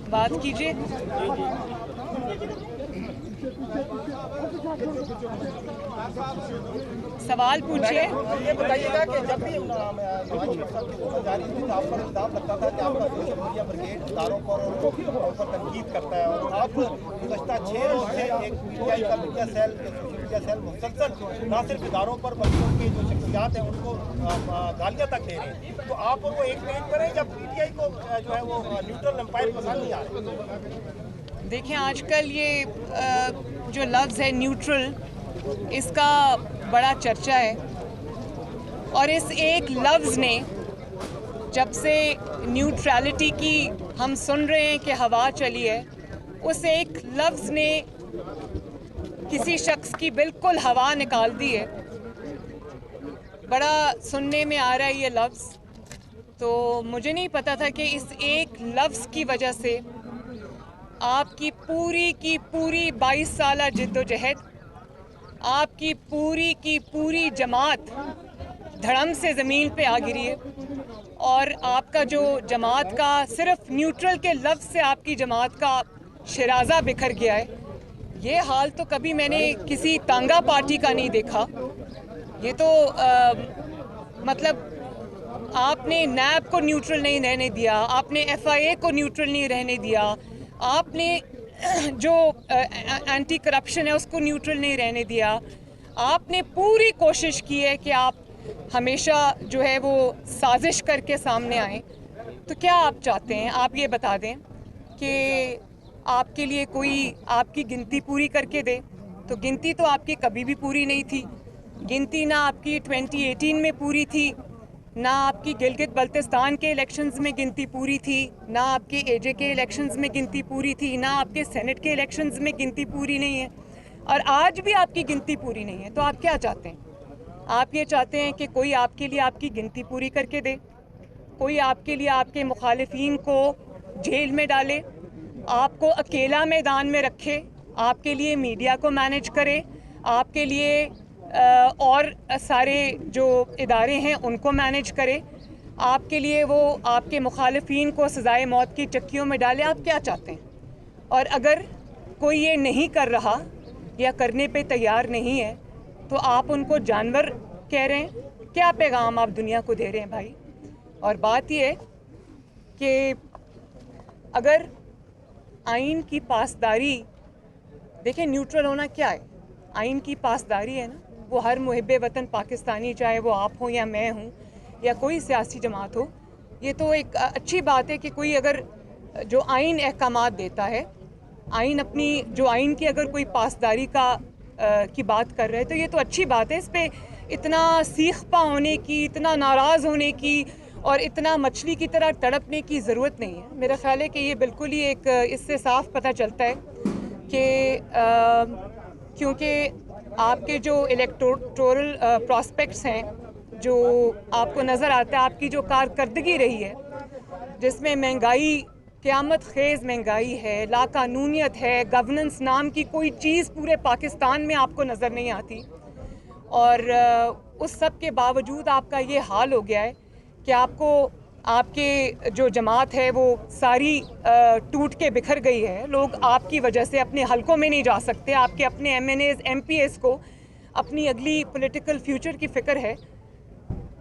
बात कीजिए। सवाल पूछिए। ये बताइएगा कि जब भी नवाज शरीफ साहब की खबर जारी हुई तो आप पर इल्जाम लगता था कि आपका सोशल मीडिया ब्रिगेड इदारों पर और लोगों पर तनकीद करता है, और आप गुज़श्ता 6 रोज से एक पीटीआई का मीडिया सेल मुसलसल न सिर्फ इदारों पर बल्कि उनके जो शख्सियात हैं उनको गालियाँ तक दे रहे हैं, तो आप उनको एक पेज करें जब पीटीआई को जो है वो न्यूट्रल एम्पायर पसंद नहीं आ रहे? देखिए, आजकल ये जो लफ्ज़ है न्यूट्रल, इसका बड़ा चर्चा है, और इस एक लफ्ज़ ने, जब से न्यूट्रलिटी की हम सुन रहे हैं कि हवा चली है, उस एक लफ्ज़ ने किसी शख्स की बिल्कुल हवा निकाल दी है। बड़ा सुनने में आ रहा है ये लफ्ज़, तो मुझे नहीं पता था कि इस एक लफ्ज़ की वजह से आपकी पूरी की पूरी 22 साल जिद्दोजहद, आपकी पूरी की पूरी जमात धड़म से ज़मीन पे आ गिरी है, और आपका जो जमात का सिर्फ न्यूट्रल के लफ्ज़ से आपकी जमात का शराजा बिखर गया है। ये हाल तो कभी मैंने किसी तांगा पार्टी का नहीं देखा। ये तो मतलब आपने नैब को न्यूट्रल नहीं रहने दिया, आपने एफआईए को न्यूट्रल नहीं रहने दिया, आपने जो एंटी करप्शन है उसको न्यूट्रल नहीं रहने दिया। आपने पूरी कोशिश की है कि आप हमेशा जो है वो साजिश करके सामने आएँ। तो क्या आप चाहते हैं? आप ये बता दें कि आपके लिए कोई आपकी गिनती पूरी करके दे। तो गिनती तो आपकी कभी भी पूरी नहीं थी। गिनती ना आपकी 2018 में पूरी थी, ना आपकी गिलगित बल्तिस्तान के इलेक्शंस में गिनती पूरी थी, ना आपके एजे के इलेक्शंस में गिनती पूरी थी, ना आपके सेनेट के इलेक्शंस में गिनती पूरी नहीं है, और आज भी आपकी गिनती पूरी नहीं है। तो आप क्या चाहते हैं? आप ये चाहते हैं कि कोई आपके लिए आपकी गिनती पूरी करके दे, कोई आपके लिए आपके मुखालिफिन को जेल में डाले, आपको अकेला मैदान में रखे, आपके लिए मीडिया को मैनेज करे, आपके लिए और सारे जो इदारे हैं उनको मैनेज करे, आपके लिए वो आपके मुखालिफिन को सज़ाए मौत की चक्कियों में डाले। आप क्या चाहते हैं? और अगर कोई ये नहीं कर रहा या करने पे तैयार नहीं है, तो आप उनको जानवर कह रहे हैं। क्या पैगाम आप दुनिया को दे रहे हैं भाई? और बात ये है कि अगर आइन की पासदारी, देखिए न्यूट्रल होना क्या है? आइन की पासदारी है ना, वो हर मुहिब्बे वतन पाकिस्तानी, चाहे वो आप हो या मैं हूँ या कोई सियासी जमात हो, ये तो एक अच्छी बात है कि कोई अगर जो आइन अहकामात देता है, आइन अपनी जो आइन की अगर कोई पासदारी की बात कर रहे हैं, तो ये तो अच्छी बात है। इस पर इतना सीखपा होने की, इतना नाराज़ होने की और इतना मछली की तरह तड़पने की ज़रूरत नहीं है। मेरा ख्याल है कि ये बिल्कुल ही एक इससे साफ पता चलता है कि क्योंकि आपके जो इलेक्टोरल प्रॉस्पेक्ट्स हैं, जो आपको नज़र आता है, आपकी जो कारकर्दगी रही है, जिसमें महंगाई, क़यामत ख़ेज़ महंगाई है, लाकानूनियत है, गवर्नेंस नाम की कोई चीज़ पूरे पाकिस्तान में आपको नज़र नहीं आती, और उस सब के बावजूद आपका ये हाल हो गया है कि आपको आपके जो जमात है वो सारी टूट के बिखर गई है। लोग आपकी वजह से अपने हलकों में नहीं जा सकते, आपके अपने MNAs MPs को अपनी अगली पॉलिटिकल फ्यूचर की फ़िक्र है।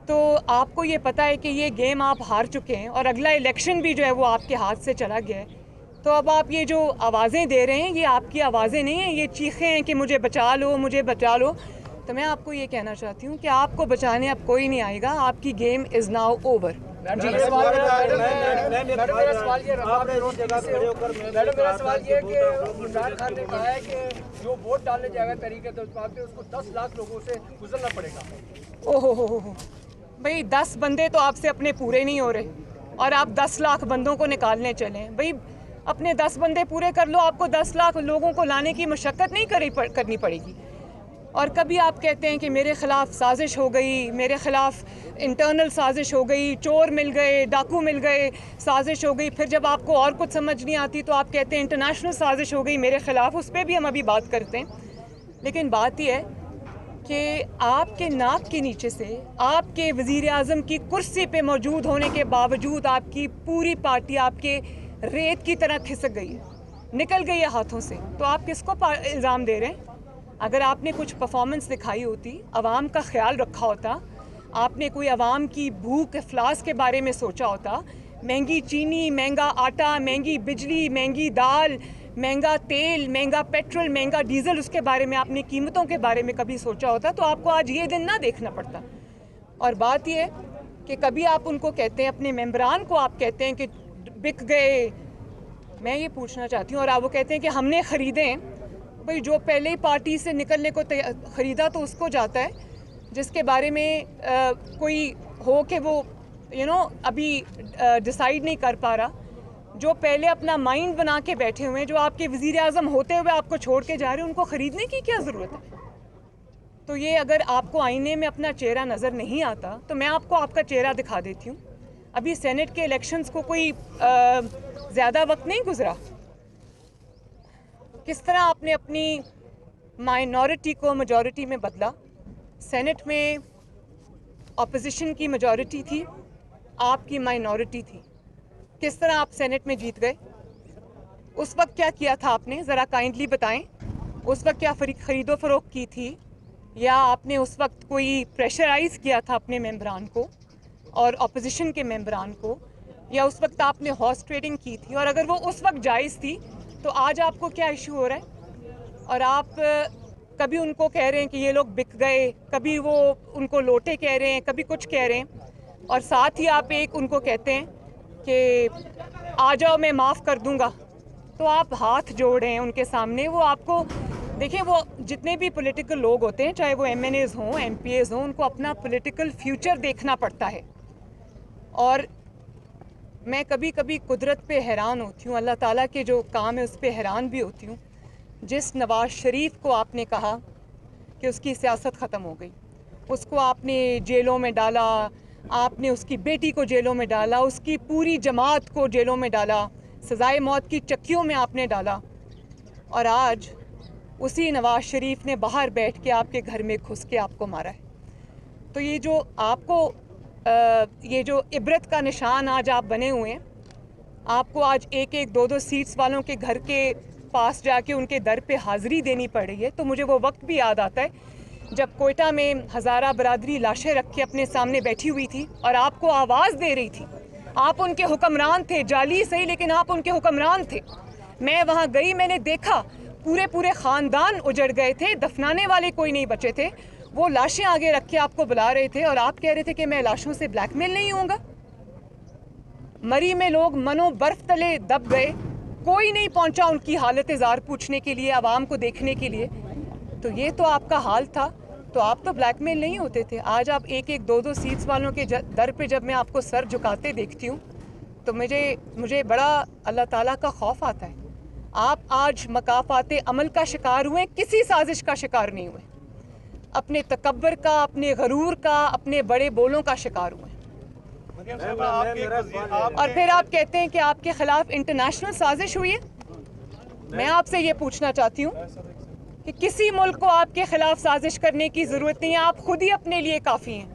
तो आपको ये पता है कि ये गेम आप हार चुके हैं और अगला इलेक्शन भी जो है वो आपके हाथ से चला गया है। तो अब आप ये जो आवाज़ें दे रहे हैं, ये आपकी आवाज़ें नहीं हैं, ये चीखें हैं कि मुझे बचा लो, मुझे बचा लो। तो मैं आपको ये कहना चाहती हूँ कि आपको बचाने अब कोई नहीं आएगा, आपकी game is now over. Madam मेरा सवाल ये है कि इमरान खान ने कहा है कि जो वोट डालने जाएगा तरीके तो उसको 10 लाख लोगों से गुजरना पड़ेगा। ओहो हो भाई, 10 बंदे तो आपसे अपने पूरे नहीं हो रहे और आप 10 लाख बंदों को निकालने चलें। भाई अपने 10 बंदे पूरे कर लो, आपको 10 लाख लोगों को लाने की मशक्क़त नहीं करनी पड़ेगी। और कभी आप कहते हैं कि मेरे ख़िलाफ़ साजिश हो गई, मेरे ख़िलाफ़ इंटरनल साजिश हो गई, चोर मिल गए, डाकू मिल गए, साजिश हो गई। फिर जब आपको और कुछ समझ नहीं आती तो आप कहते हैं इंटरनेशनल साजिश हो गई मेरे ख़िलाफ़। उस पर भी हम अभी बात करते हैं। लेकिन बात यह है कि आपके नाक के नीचे से आपके वज़ीर आज़म की कुर्सी पे मौजूद होने के बावजूद आपकी पूरी पार्टी आपके रेत की तरह खिसक गई है, निकल गई है हाथों से। तो आप किसको इल्ज़ाम दे रहे हैं? अगर आपने कुछ परफॉर्मेंस दिखाई होती, आवाम का ख्याल रखा होता, आपने कोई आवाम की भूख अफलास के बारे में सोचा होता, महंगी चीनी, महंगा आटा, महंगी बिजली, महंगी दाल, महंगा तेल, महंगा पेट्रोल, महंगा डीजल, उसके बारे में आपने कीमतों के बारे में कभी सोचा होता तो आपको आज ये दिन ना देखना पड़ता। और बात यह है कि कभी आप उनको कहते हैं, अपने मेंबरान को आप कहते हैं कि बिक गए। मैं ये पूछना चाहती हूँ, और आप वो कहते हैं कि हमने ख़रीदे हैं। भाई जो पहले ही पार्टी से निकलने को ख़रीदा तो उसको जाता है, जिसके बारे में कोई हो कि वो अभी डिसाइड नहीं कर पा रहा, जो पहले अपना माइंड बना के बैठे हुए हैं, जो आपके वज़ीर आज़म होते हुए आपको छोड़ के जा रहे हैं, उनको ख़रीदने की क्या ज़रूरत है? तो ये अगर आपको आईने में अपना चेहरा नज़र नहीं आता तो मैं आपको आपका चेहरा दिखा देती हूँ। अभी सेनेट के इलेक्शंस को कोई ज़्यादा वक्त नहीं गुजरा, किस तरह आपने अपनी माइनॉरिटी को मेजॉरिटी में बदला। सेनेट में ऑपोजिशन की मेजॉरिटी थी, आपकी माइनॉरिटी थी, किस तरह आप सेनेट में जीत गए? उस वक्त क्या किया था आपने, ज़रा काइंडली बताएं। उस वक्त क्या ख़रीदो फरोख्त की थी, या आपने उस वक्त कोई प्रेशराइज़ किया था अपने मेंबरान को और ऑपोजिशन के मेंबरान को, या उस वक्त आपने हॉर्स ट्रेडिंग की थी? और अगर वो उस वक्त जायज़ थी तो आज आपको क्या इशू हो रहा है? और आप कभी उनको कह रहे हैं कि ये लोग बिक गए, कभी वो उनको लोटे कह रहे हैं, कभी कुछ कह रहे हैं, और साथ ही आप एक उनको कहते हैं कि आ जाओ मैं माफ़ कर दूंगा। तो आप हाथ जोड़ रहे हैं उनके सामने। वो आपको देखिए, वो जितने भी पॉलिटिकल लोग होते हैं, चाहे वो MNAs हों, MPAs हों, उनको अपना पॉलिटिकल फ्यूचर देखना पड़ता है। और मैं कभी कभी कुदरत पे हैरान होती हूँ, अल्लाह ताला के जो काम है उस पे हैरान भी होती हूँ। जिस नवाज़ शरीफ को आपने कहा कि उसकी सियासत ख़त्म हो गई, उसको आपने जेलों में डाला, आपने उसकी बेटी को जेलों में डाला, उसकी पूरी जमात को जेलों में डाला, सज़ाए मौत की चक्कियों में आपने डाला, और आज उसी नवाज़ शरीफ ने बाहर बैठ के आपके घर में घुस के आपको मारा है। तो ये जो आपको ये जो इबरत का निशान आज आप बने हुए हैं, आपको आज एक एक दो दो सीट्स वालों के घर के पास जाके उनके दर पे हाज़िरी देनी पड़ रही है। तो मुझे वो वक्त भी याद आता है जब कोयटा में हज़ारा बरादरी लाशें रख के अपने सामने बैठी हुई थी और आपको आवाज़ दे रही थी। आप उनके हुक्मरान थे, जाली सही, लेकिन आप उनके हुक्मरान थे। मैं वहाँ गई, मैंने देखा पूरे पूरे ख़ानदान उजड़ गए थे, दफनाने वाले कोई नहीं बचे थे। वो लाशें आगे रख के आपको बुला रहे थे और आप कह रहे थे कि मैं लाशों से ब्लैकमेल नहीं होऊंगा। मरी में लोग मनो बर्फ तले दब गए, कोई नहीं पहुंचा उनकी हालत ज़ार पूछने के लिए, आवाम को देखने के लिए। तो ये तो आपका हाल था, तो आप तो ब्लैकमेल नहीं होते थे। आज आप एक एक दो दो सीट्स वालों के दर पे जब मैं आपको सर झुकाते देखती हूँ तो मुझे बड़ा अल्लाह ताला का खौफ आता है। आप आज मकाफाते अमल का शिकार हुए, किसी साजिश का शिकार नहीं हुए। अपने तकब्बर का, अपने गरूर का, अपने बड़े बोलों का शिकार हुए। और फिर आप कहते हैं कि आपके खिलाफ इंटरनेशनल साजिश हुई है। मैं आपसे ये पूछना चाहती हूँ कि किसी मुल्क को आपके खिलाफ साजिश करने की ज़रूरत नहीं है, आप खुद ही अपने लिए काफ़ी हैं।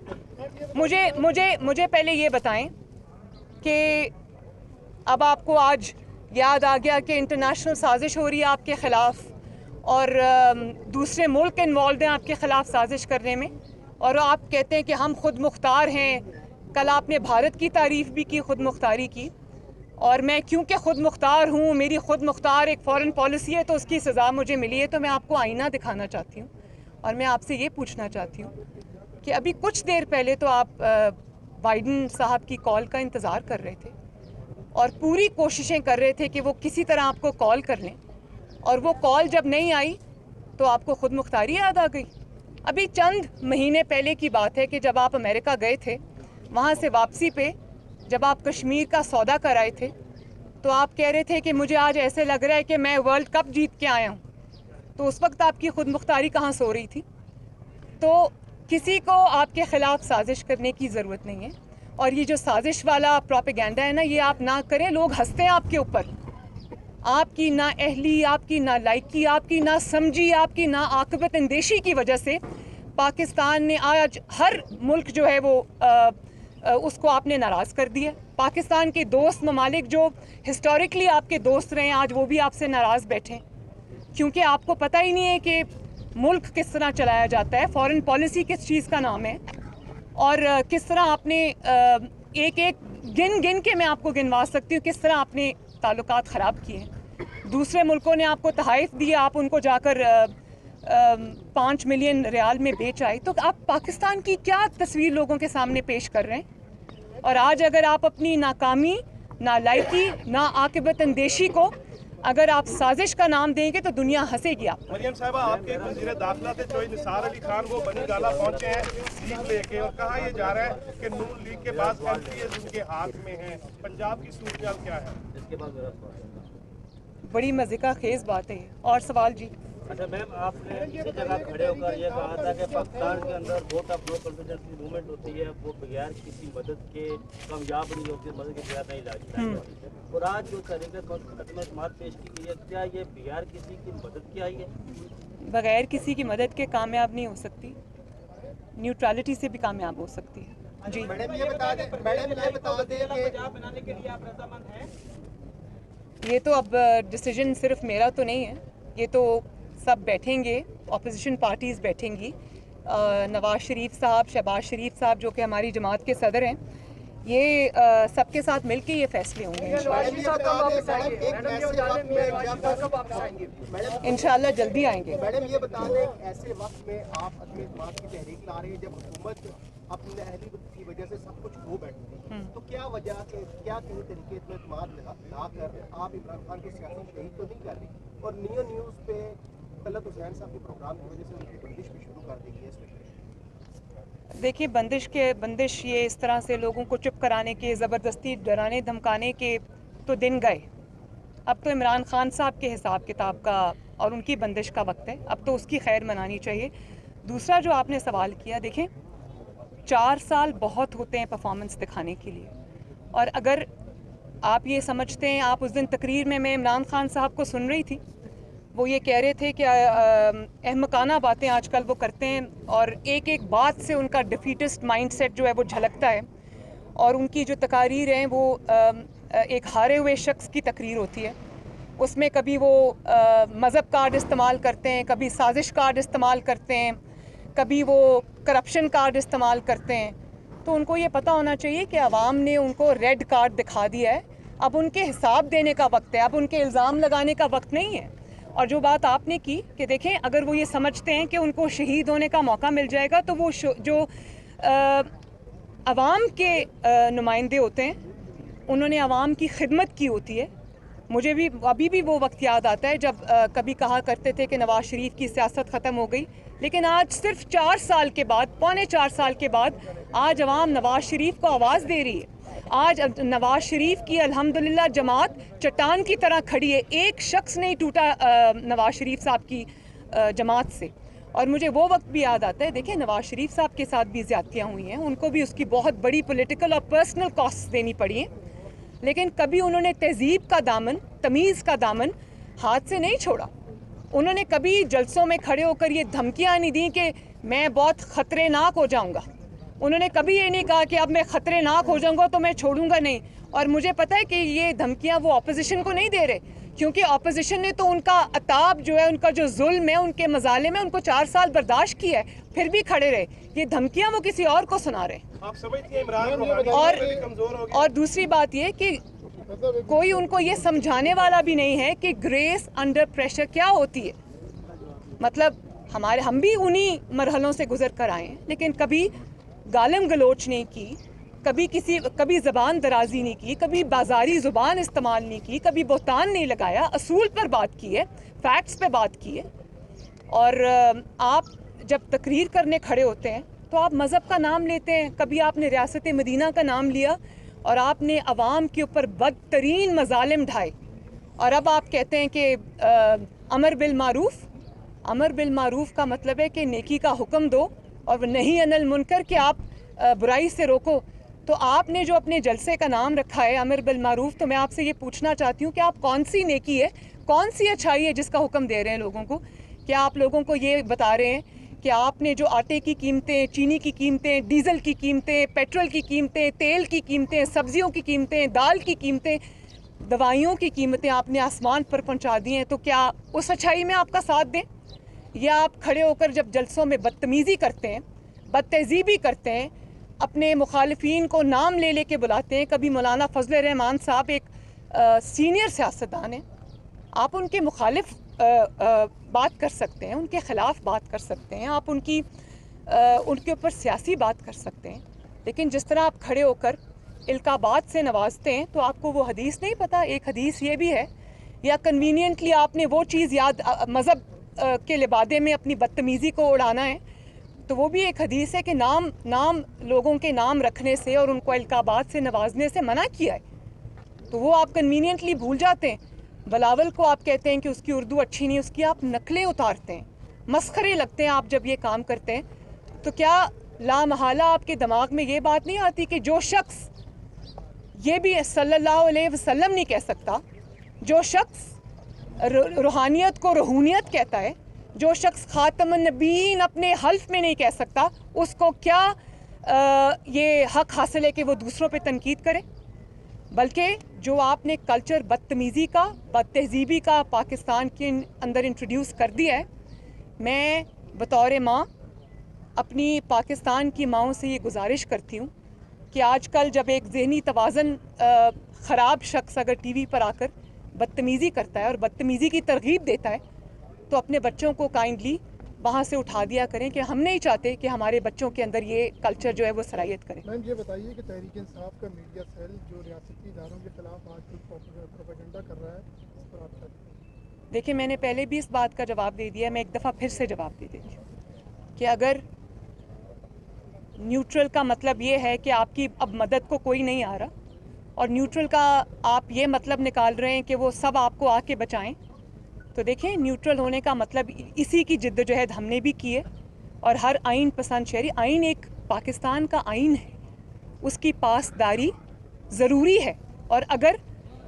मुझे पहले ये बताएं कि अब आपको आज याद आ गया कि इंटरनेशनल साजिश हो रही है आपके ख़िलाफ़, और दूसरे मुल्क इन्वॉल्व हैं आपके ख़िलाफ़ साजिश करने में, और आप कहते हैं कि हम खुद मुख्तार हैं। कल आपने भारत की तारीफ़ भी की, खुद मुख्तारी की, और मैं क्योंकि खुद मुख्तार हूँ, मेरी खुद मुख्तार एक फ़ॉरेन पॉलिसी है, तो उसकी सज़ा मुझे मिली है। तो मैं आपको आईना दिखाना चाहती हूँ और मैं आपसे ये पूछना चाहती हूँ कि अभी कुछ देर पहले तो आप बाइडन साहब की कॉल का इंतज़ार कर रहे थे और पूरी कोशिशें कर रहे थे कि वो किसी तरह आपको कॉल कर लें, और वो कॉल जब नहीं आई तो आपको खुद मुख्तारी याद आ गई। अभी चंद महीने पहले की बात है कि जब आप अमेरिका गए थे, वहाँ से वापसी पे जब आप कश्मीर का सौदा कर आए थे तो आप कह रहे थे कि मुझे आज ऐसे लग रहा है कि मैं वर्ल्ड कप जीत के आया हूँ। तो उस वक्त आपकी खुद मुख्तारी कहाँ सो रही थी? तो किसी को आपके ख़िलाफ़ साजिश करने की ज़रूरत नहीं है। और ये जो साजिश वाला प्रोपेगेंडा है ना, ये आप ना करें। लोग हंसते हैं आपके ऊपर, आपकी ना अहली, आपकी ना लायकी, आपकी ना समझी, आपकी ना आकबत अंदेशी की वजह से पाकिस्तान ने आज हर मुल्क जो है वो उसको आपने नाराज़ कर दिया। पाकिस्तान के दोस्त ममालिक जो हिस्टोरिकली आपके दोस्त रहे हैं, आज वो भी आपसे नाराज़ बैठे, क्योंकि आपको पता ही नहीं है कि मुल्क किस तरह चलाया जाता है, फॉरेन पॉलिसी किस चीज़ का नाम है, और किस तरह आपने एक एक गिन के मैं आपको गिनवा सकती हूँ किस तरह आपने ताल्लुकात ख़राब किए। दूसरे मुल्कों ने आपको तहाइफ दिया, आप उनको जाकर 5 मिलियन रियाल में बेच आए। तो आप पाकिस्तान की क्या तस्वीर लोगों के सामने पेश कर रहे हैं? और आज अगर आप अपनी नाकामी, नालायकी, ना आकिबत अंदेशी को अगर आप साजिश का नाम देंगे तो दुनिया हंसेगी आप। मरियम साहिबा, आपके वज़ीर दाखिला थे जो निसार अली खान वो बनी गाला पहुंचे हैं लीग लेके, और कहा यह जा रहा है कि नून लीग के बाद MPs उनके हाथ में हैं। पंजाब की सूरत क्या है? इसके बाद बड़ी मज़े का खेज बात है। और सवाल जी? अच्छा मैम, आपने इसी जगह खड़े होकर ये कहा था कि पाकिस्तान के अंदर वोट ऑफ नो कॉन्फिडेंस की मूवमेंट होती है, वो बगैर किसी मदद के कामयाब नहीं होती, मदद के बगैर नहीं लाती। और आज जो तरीके समात पेश की गई है, क्या ये बगैर किसी की मदद की आई है? बगैर किसी की मदद के कामयाब नहीं हो सकती, न्यूट्रलिटी से भी कामयाब हो सकती है। जी मैडम ये बता दें कि बनाने के लिए आप रज़ामंद हैं? ये तो अब डिसीजन सिर्फ मेरा तो नहीं है, ये तो सब बैठेंगे, ऑपोजिशन पार्टीज़ बैठेंगी। नवाज शरीफ साहब, शहबाज शरीफ साहब जो कि हमारी जमात के सदर हैं, ये सबके साथ मिलके ये फैसले होंगे इंशाल्लाह जल्दी आएंगे। मैडम ये बता दें, ऐसे वक्त में आप अदम एतमाद की तहरीक ला रहे हैं जब हुकूमत अपनी अहली की वजह से सब कुछ खो बैठती है, तो क्या वजह के क्या किसी तरीके अदम एतमाद ला कर आप इमरान खान को सियासी शहीद तो नहीं कर रही? और नियो न्यूज़ पे तलत हुसैन साहब के प्रोग्राम की वजह से उनकी बंदिश भी शुरू कर दी गई है। देखिए, बंदिश ये इस तरह से लोगों को चुप कराने के, ज़बरदस्ती डराने धमकाने के तो दिन गए। अब तो इमरान खान साहब के हिसाब किताब का और उनकी बंदिश का वक्त है, अब तो उसकी खैर मनानी चाहिए। दूसरा जो आपने सवाल किया, देखें 4 साल बहुत होते हैं परफॉर्मेंस दिखाने के लिए, और अगर आप ये समझते हैं, आप उस दिन तकरीर में मैं इमरान खान साहब को सुन रही थी, वो ये कह रहे थे कि अहमकाना बातें आजकल वो करते हैं और एक एक बात से उनका डिफीटिस्ट माइंडसेट जो है वो झलकता है, और उनकी जो तकारीर हैं वो एक हारे हुए शख्स की तकरीर होती है। उसमें कभी वो मज़हब कार्ड इस्तेमाल करते हैं, कभी साजिश कार्ड इस्तेमाल करते हैं, कभी वो करप्शन कार्ड इस्तेमाल करते हैं। तो उनको ये पता होना चाहिए कि आवाम ने उनको रेड कार्ड दिखा दिया है, अब उनके हिसाब देने का वक्त है, अब उनके इल्ज़ाम लगाने का वक्त नहीं है। और जो बात आपने की कि देखें, अगर वो ये समझते हैं कि उनको शहीद होने का मौका मिल जाएगा, तो वो जो आवाम के नुमाइंदे होते हैं, उन्होंने आवाम की खिदमत की होती है। मुझे भी अभी भी वो वक्त याद आता है जब कभी कहा करते थे कि नवाज़ शरीफ की सियासत ख़त्म हो गई, लेकिन आज सिर्फ 4 साल के बाद, पौने 4 साल के बाद, आज आवाम नवाज़ शरीफ को आवाज़ दे रही है। आज नवाज़ शरीफ की अल्हम्दुलिल्लाह जमात चट्टान की तरह खड़ी है, एक शख्स नहीं टूटा नवाज़ शरीफ साहब की जमात से। और मुझे वो वक्त भी याद आता है, देखिए नवाज़ शरीफ साहब के साथ भी ज़्यादतियाँ हुई हैं, उनको भी उसकी बहुत बड़ी पॉलिटिकल और पर्सनल कॉस्ट देनी पड़ी हैं, लेकिन कभी उन्होंने तहज़ीब का दामन, तमीज़ का दामन हाथ से नहीं छोड़ा। उन्होंने कभी जलसों में खड़े होकर ये धमकियाँ नहीं दी कि मैं बहुत ख़तरनाक हो जाऊँगा। उन्होंने कभी ये नहीं कहा कि अब मैं ख़तरनाक हो जाऊँगा तो मैं छोड़ूंगा नहीं। और मुझे पता है कि ये धमकियाँ वो अपोजिशन को नहीं दे रहे, क्योंकि अपोजिशन ने तो उनका अताब जो है, उनका जो जुल्म है, उनके मजाले में उनको 4 साल बर्दाश्त किया है, फिर भी खड़े रहे। ये धमकियाँ वो किसी और को सुना रहे। आप समझती हैं इमरान कमजोर हो गया? और दूसरी बात ये कि कोई उनको ये समझाने वाला भी नहीं है कि ग्रेस अंडर प्रेशर क्या होती है। मतलब हम भी उन्हीं मरहलों से गुजर कर आए हैं, लेकिन कभी गालिम गलोच नहीं की, कभी ज़बान दराजी नहीं की, कभी बाजारी ज़ुबान इस्तेमाल नहीं की, कभी बोहतान नहीं लगाया, असूल पर बात की है, फैक्ट्स पे बात की है। और आप जब तकरीर करने खड़े होते हैं तो आप मज़हब का नाम लेते हैं, कभी आपने रियासत मदीना का नाम लिया और आपने अवाम के ऊपर बदतरीन मजालिम ढाए, और अब आप कहते हैं कि अमर बिल मारूफ का मतलब है कि नेकी का हुक्म दो और नहीं अनिल मुनकर कि आप बुराई से रोको। तो आपने जो अपने जलसे का नाम रखा है अमर बिल मारूफ, तो मैं आपसे ये पूछना चाहती हूँ कि आप कौन सी नेकी है, कौन सी अच्छाई है जिसका हुक्म दे रहे हैं लोगों को? क्या आप लोगों को ये बता रहे हैं कि आपने जो आटे की कीमतें, चीनी की कीमतें, डीज़ल की कीमतें, पेट्रोल की कीमतें, तेल की कीमतें, सब्जियों की कीमतें, दाल की कीमतें, दवाइयों की कीमतें आपने आसमान पर पहुंचा दी हैं, तो क्या उस सच्चाई में आपका साथ दें? या आप खड़े होकर जब जलसों में बदतमीज़ी करते हैं, बदतहज़ीबी करते हैं, अपने मुखालिफिन को नाम ले लेके बुलाते हैं? कभी मौलाना फजल रहमान साहब एक सीनियर सियासतदान हैं, आप उनके मुखालिफ बात कर सकते हैं, उनके ख़िलाफ़ बात कर सकते हैं, आप उनके ऊपर सियासी बात कर सकते हैं, लेकिन जिस तरह आप खड़े होकर इल्काबात से नवाजते हैं, तो आपको वो हदीस नहीं पता? एक हदीस ये भी है, या कन्वीनियंटली आपने वो चीज़ याद, मज़हब के लिबादे में अपनी बदतमीज़ी को उड़ाना है, तो वो भी एक हदीस है कि नाम लोगों के नाम रखने से और उनको इल्काबात से नवाजने से मना किया है, तो वो आप कन्वीनियंटली भूल जाते हैं। बिलावल को आप कहते हैं कि उसकी उर्दू अच्छी नहीं, उसकी आप नकलें उतारते हैं, मस्खरे लगते हैं आप जब ये काम करते हैं। तो क्या लामहला आपके दिमाग में ये बात नहीं आती कि जो शख्स ये भी सल्लल्लाहु अलैहि वसल्लम नहीं कह सकता, जो शख्स रूहानियत को रूहानियत कहता है, जो शख्स खातमुन नबीन अपने हल्फ में नहीं कह सकता, उसको क्या ये हक हासिल है कि वो दूसरों पे तनकीद करे? बल्कि जो आपने कल्चर बदतमीज़ी का, बदतहज़ीबी का पाकिस्तान के अंदर इंट्रोड्यूस कर दिया है, मैं बतौर माँ अपनी पाकिस्तान की माँओं से ये गुजारिश करती हूँ कि आजकल जब एक ज़हनी तवाज़न ख़राब शख्स अगर टीवी पर आकर बदतमीज़ी करता है और बदतमीज़ी की तरगीब देता है, तो अपने बच्चों को काइंडली वहाँ से उठा दिया करें कि हम नहीं चाहते कि हमारे बच्चों के अंदर ये कल्चर जो है वो सलाहियत करे। मैम ये बताइए कि तहरीक इंसाफ का मीडिया सेल जो रियासती इदारों के खिलाफ आजकल प्रोपेगेंडा कर रहा है, इस पर आप क्या? देखिए, मैंने पहले भी इस बात का जवाब दे दिया, मैं एक दफ़ा फिर से जवाब दे देती हूँ कि अगर न्यूट्रल का मतलब ये है कि आपकी अब मदद को कोई नहीं आ रहा, और न्यूट्रल का आप ये मतलब निकाल रहे हैं कि वो सब आपको आके बचाएं, तो देखें, न्यूट्रल होने का मतलब इसी की जिद्दोजहद हमने भी की है। और हर आइन पसंद शहरी, आइन एक पाकिस्तान का आइन है, उसकी पासदारी ज़रूरी है, और अगर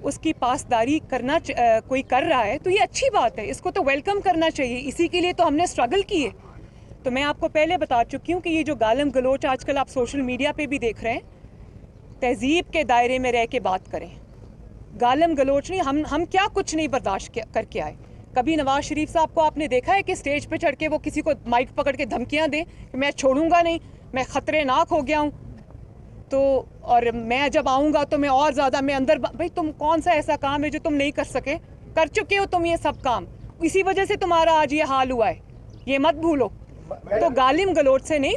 उसकी पासदारी करना कोई कर रहा है तो ये अच्छी बात है, इसको तो वेलकम करना चाहिए, इसी के लिए तो हमने स्ट्रगल की है। तो मैं आपको पहले बता चुकी हूँ कि ये जो गालम गलोच आजकल आप सोशल मीडिया पे भी देख रहे हैं, तहजीब के दायरे में रह के बात करें, गालम गलोच नहीं। हम क्या कुछ नहीं बर्दाश्त करके आए। कभी नवाज शरीफ साहब को आपने देखा है कि स्टेज पे चढ़ के वो किसी को माइक पकड़ के धमकियां दें कि मैं छोड़ूंगा नहीं, मैं खतरनाक हो गया हूँ, तो और मैं जब आऊँगा तो मैं और ज़्यादा, मैं अंदर। भाई, तुम कौन सा ऐसा काम है जो तुम नहीं कर सके? कर चुके हो तुम ये सब काम, इसी वजह से तुम्हारा आज ये हाल हुआ है, ये मत भूलो। तो गालिम गलोच से नहीं,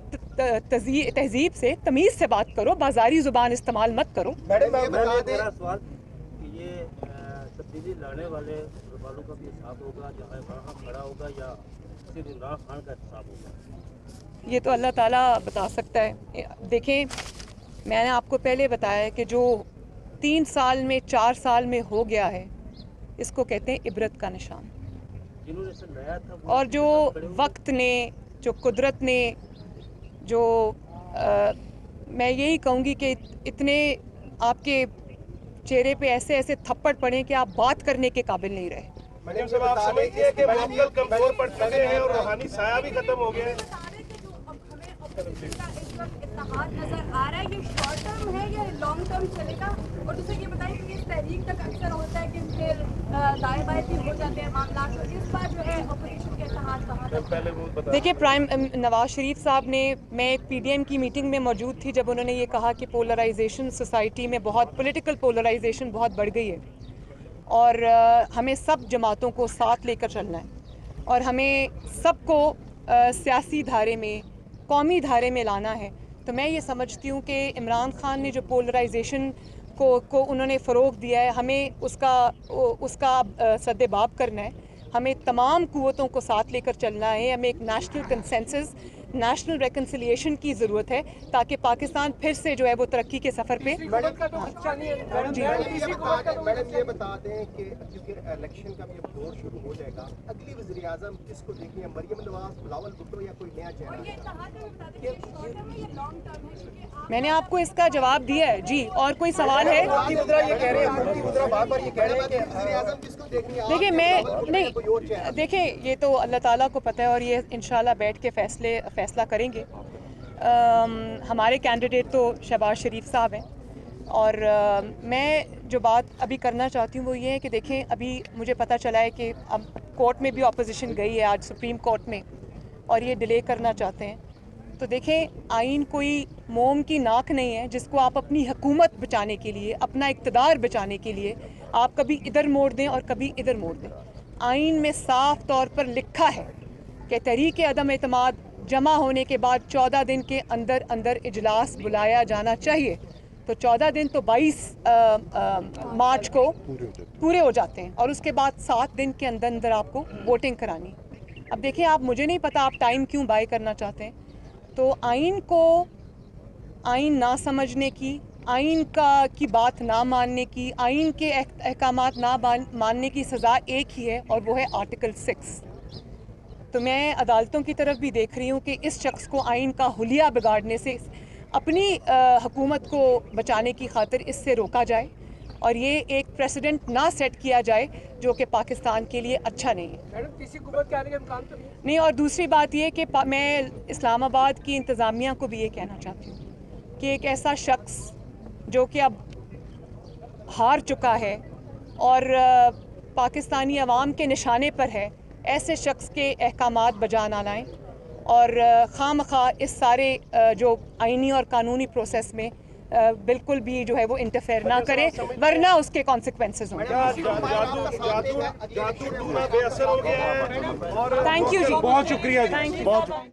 तहजीब से, तमीज़ से बात करो, बाजारी ज़ुबान इस्तेमाल मत करो। मैडम ये बता दें, मेरा सवाल कि ये तब्दीली लाने वालों का भी हिसाब होगा, जहाँ वहाँ खड़ा होगा, या सिर्फ इमरान खान का हिसाब होगा? ये तो अल्लाह ताला बता सकता है। देखें, मैंने आपको पहले बताया कि जो 3 साल में 4 साल में हो गया है, इसको कहते हैं इबरत का निशान। जिन्होंने इसे लाया था और जो वक्त ने, जो कुदरत ने, जो मैं यही कहूँगी कि इतने आपके चेहरे पे ऐसे ऐसे थप्पड़ पड़े कि आप बात करने के काबिल नहीं रहे। मैडम साहब, आप समझती हैं कि मुअक्कल कमजोर पड़ चुके हैं और रूहानी साया भी खत्म हो गया है? इत्तेहाद नजर आ रहा है, ये शॉर्ट टर्म है या लॉन्ग टर्म चलेगा? और दूसरा ये बताइए कि इस तहरीक तक अक्सर होता है कि फिर दाएं बाएं भी हो जाते हैं मामला, तो इस बार जो है ऑपोजिशन के इत्तेहाद कहाँ तक? पहले वो बता। देखिए, नवाज शरीफ साहब ने, मैं एक पीडीएम की मीटिंग में मौजूद थी जब उन्होंने ये कहा कि पोलराइजेशन सोसाइटी में बहुत, पॉलिटिकल पोलराइजेशन बहुत बढ़ गई है, और हमें सब जमातों को साथ लेकर चलना है, और हमें सबको सियासी धारे में, कौमी धारे में लाना है। तो मैं ये समझती हूँ कि इमरान खान ने जो पोलराइजेशन को उन्होंने फ़रोग़ दिया है, हमें उसका सद्देबाब करना है, हमें तमाम क़ुव्वतों को साथ लेकर चलना है, हमें एक नेशनल कंसेंसस, नेशनल रिकन्सिलिएशन की ज़रूरत है ताकि पाकिस्तान फिर से जो है वो तरक्की के सफ़र पे मैडम ये बता दें कि क्योंकि इलेक्शन का भी अब दौर शुरू हो जाएगा, अगली वज़ीर आज़म किसको देखेंगे, मरियम नवाज, बिलावल भुट्टो या कोई नया चेहरा? मैंने आपको इसका जवाब दिया है जी। और कोई सवाल है? मुफ्ती मुद्रा ये कह रहे हैं, मुफ्ती मुद्रा बार-बार ये कह रहे हैं कि वज़ीर आज़म किसको देखेंगे? देखिए मैं नहीं, देखिए ये तो अल्लाह ताला को पता है और ये इंशाल्लाह बैठ के फैसला करेंगे। हमारे कैंडिडेट तो शहबाज शरीफ साहब हैं और मैं जो बात अभी करना चाहती हूँ वो ये है कि देखें, अभी मुझे पता चला है कि अब कोर्ट में भी अपोजिशन गई है आज सुप्रीम कोर्ट में और ये डिले करना चाहते हैं। तो देखें, आइन कोई मोम की नाक नहीं है जिसको आप अपनी हुकूमत बचाने के लिए, अपना इक़्तिदार बचाने के लिए आप कभी इधर मोड़ दें और कभी इधर मोड़ दें। आइन में साफ तौर पर लिखा है कि तहरीक अदम एतमाद जमा होने के बाद 14 दिन के अंदर अंदर इजलास बुलाया जाना चाहिए। तो 14 दिन तो 22 मार्च को पूरे हो जाते हैं और उसके बाद 7 दिन के अंदर अंदर आपको वोटिंग करानी। अब देखिए, आप, मुझे नहीं पता आप टाइम क्यों बाय करना चाहते हैं। तो आइन को, आइन ना समझने की, आइन की बात ना मानने की, आइन के अहकामात ना मानने की सज़ा एक ही है और वो है आर्टिकल 6। तो मैं अदालतों की तरफ भी देख रही हूँ कि इस शख्स को आइन का हुलिया बिगाड़ने से, अपनी हुकूमत को बचाने की खातिर इससे रोका जाए और ये एक प्रेसिडेंट ना सेट किया जाए जो कि पाकिस्तान के लिए अच्छा नहीं है। मैडम तीसरी हुकूमत के आने के इम्कान तो नहीं। और दूसरी बात ये कि मैं इस्लामाबाद की इंतज़ामिया को भी ये कहना चाहती हूँ कि एक ऐसा शख्स जो कि अब हार चुका है और पाकिस्तानी अवाम के निशाने पर है, ऐसे शख्स के अहकामात बजा ना लाएँ और खामखा इस सारे जो आइनी और कानूनी प्रोसेस में बिल्कुल भी जो है वो इंटरफेयर ना करे, वरना उसके कॉन्सिक्वेंसेस होंगे। जादू टूना बेअसर हो गया है और थैंक यू जी, बहुत शुक्रिया जी, थैंक यू। बहुत